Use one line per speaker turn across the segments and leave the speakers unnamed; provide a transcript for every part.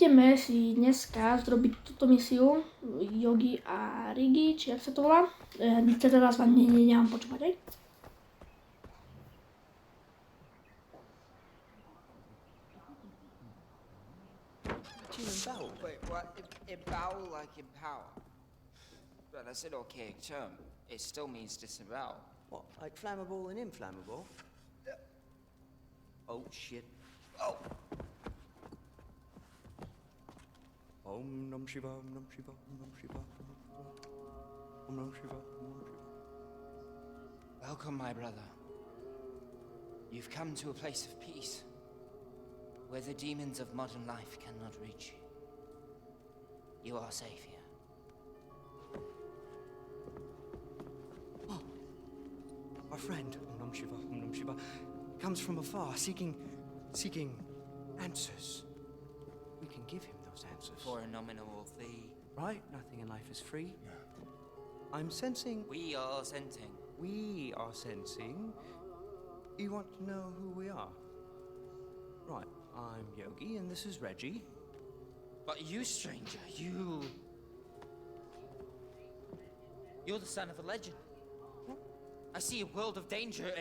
ideme si dneska zrobiť túto misiu Yogi a Rigi, či jak sa to volá. Teraz vám nemám počúvať, aj?
Wait, what? Embowel like empower? Well, that's an archaic term. It still means disembowel.
What, like flammable and inflammable? Oh, shit.
Oh!
Om Nam Shiva, Om Nam Shiva, Om Nam Shiva, Om Nam Shiva, Om Nam Shiva.
Welcome, my brother. You've come to a place of peace, where the demons of modern life cannot reach you. You are safe here.
Oh, our friend, Om Nam Shiva, Om Nam Shiva, comes from afar, seeking answers. We can give him those answers.
For a nominal fee.
Right? Nothing in life is free. I'm sensing...
We are sensing.
We are sensing... You want to know who we are? Right, I'm Yogi, and this is Reggie.
But you, stranger, you're the son of a legend.
What?
I see a world of danger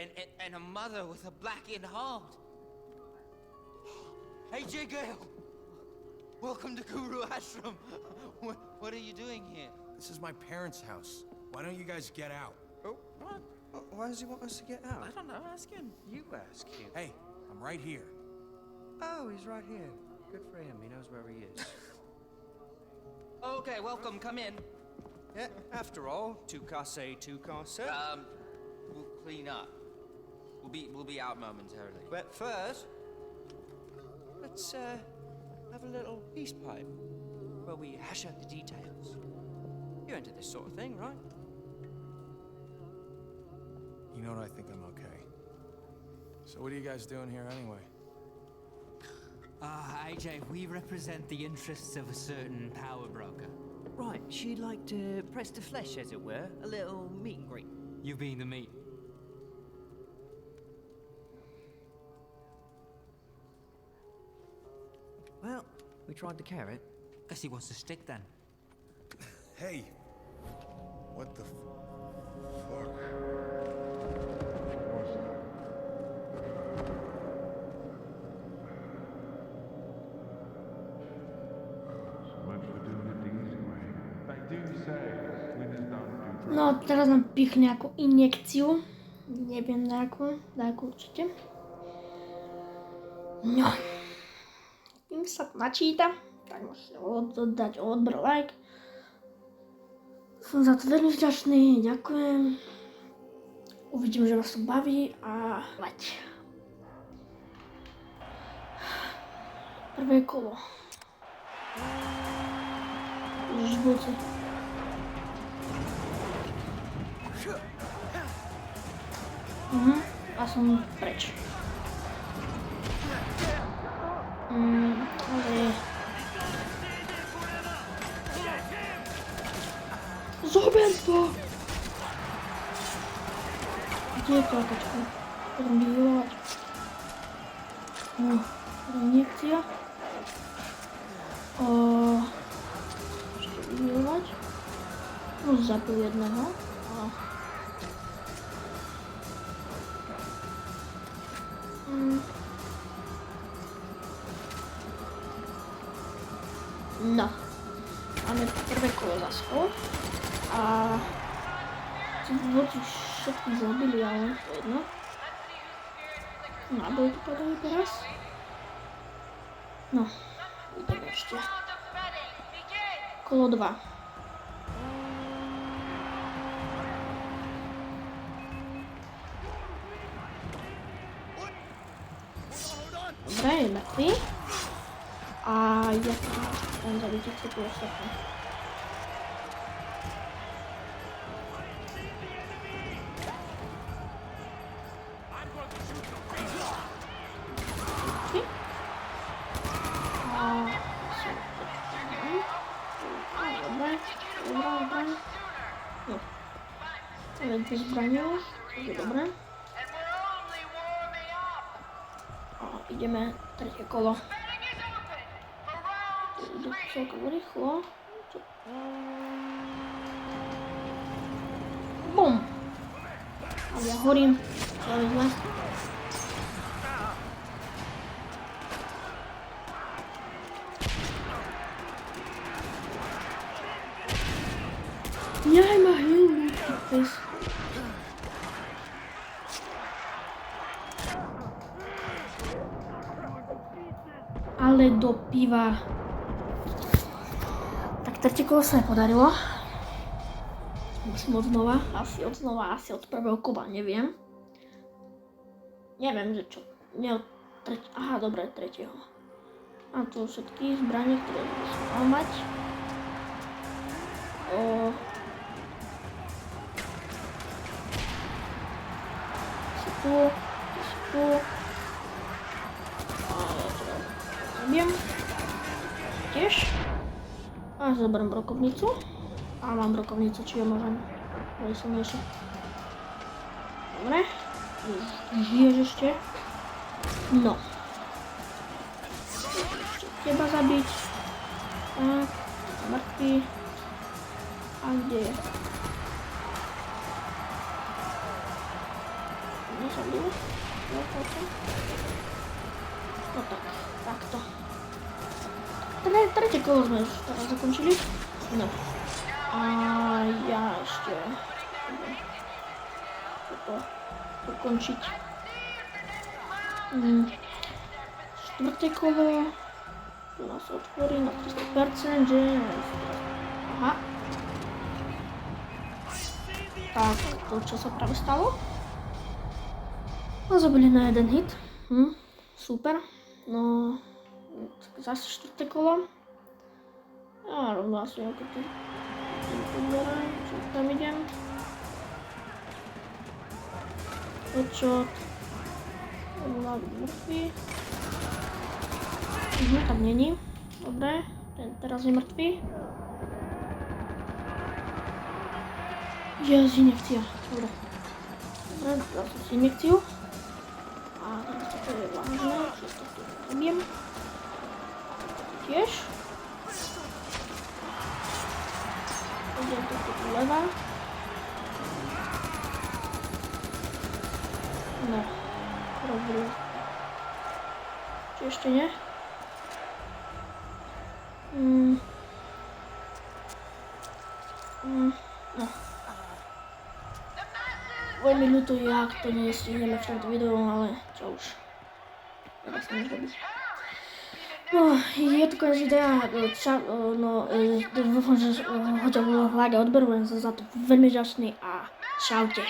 and a mother with a blackened heart. Hey, J. Gale! Welcome to Guru Ashram. What are you doing here?
This is my parents' house. Why don't you guys get out?
Oh, what? Why does he want us to get out?
I don't know, ask him.
You ask him.
Hey, I'm right here.
Oh, he's right here. Good for him. He knows where he is.
Okay, welcome, come in.
Yeah, after all, tu casse.
We'll clean up. We'll be out momentarily.
But first, let's have a little peace pipe where we hash out the details. You're into this sort of thing, right?
You know what, I think I'm okay. So what are you guys doing here anyway?
AJ, we represent the interests of a certain power broker.
Right, she'd like to press the flesh, as it were. A little meet and greet.
You being the meat.
Well, we tried the carrot.
Guess he wants to stick then.
Hey! What the fuck?
No, teraz nám pichne nejakú injekciu. Neviem na akú, určite. No. Kým sa to načíta, tak môžete oddať odber, like. Som za to veľmi vďačný, ďakujem. Uvidím, že vás to baví a mať. Prvé kolo. Žbúci. A som preč. Ale... Zober to! Kde je plakačka? Budem vyvolať. Injekcia. Ešte vyvolať. Zabil jedného. No, máme prvé kolo za sebou a tí vôdci všetky zabili, ale to je jedno. Náboj tu padajú teraz. No, ideme ešte. Kolo 2. Dobre, je mŕtvý. A ja tam zabiť všetky ostatné. Dobre. No. Ale to zbraniu. Dobre. A ideme tretie kolo. celkom rýchlo. Bum! Ale ja horím. Čo je zle? Nehaj ma hilnúť, pes. Ale do piva. Tak tretie kolo sa mi podarilo. Musím odznova, asi od prvého kola, neviem. Neviem, že čo. Aha, dobre, tretieho. A tu všetky zbranie, ktoré musím mať. Tu. Zabijem. Tiež. A zoberiem brokovnicu. A mám brokovnicu, či ja môžem. Dali som ešte. Dobre. Žiješ ešte. No. Ešte teba zabiť. Tak. Mŕtvy. A kde je? Nezabil? No tak, takto. Tretie kolo sme už teraz zakončili. No. A ja ešte idem toto dokončiť. Štvrté kolo. Tu nás otvorí na 300%, že... Aha. Tak, to čo sa práve stalo? No, zabili na jeden hit. Super. No, zase štvrté kolo. A rovno asi ako tu. Čo tam idem? Počot. Mladý mŕtvý. Tak není. Dobre, ten teraz je mŕtvý. Yes, injekcia. Dobre. Dobre, dal som si injekciu. A teraz to je vážne, čo to tu zabijem. Tiež. Idem to tu leva. No, rozbril. Či ešte nie? No. Veľmi ľúto je, ak to nestihneme v tomto videu, ale čo už. Nedá sa nič robiť. No, je to konec videa. Dúfam, že ho ťa like a odberu, len som za to veľmi vďačný a čaute.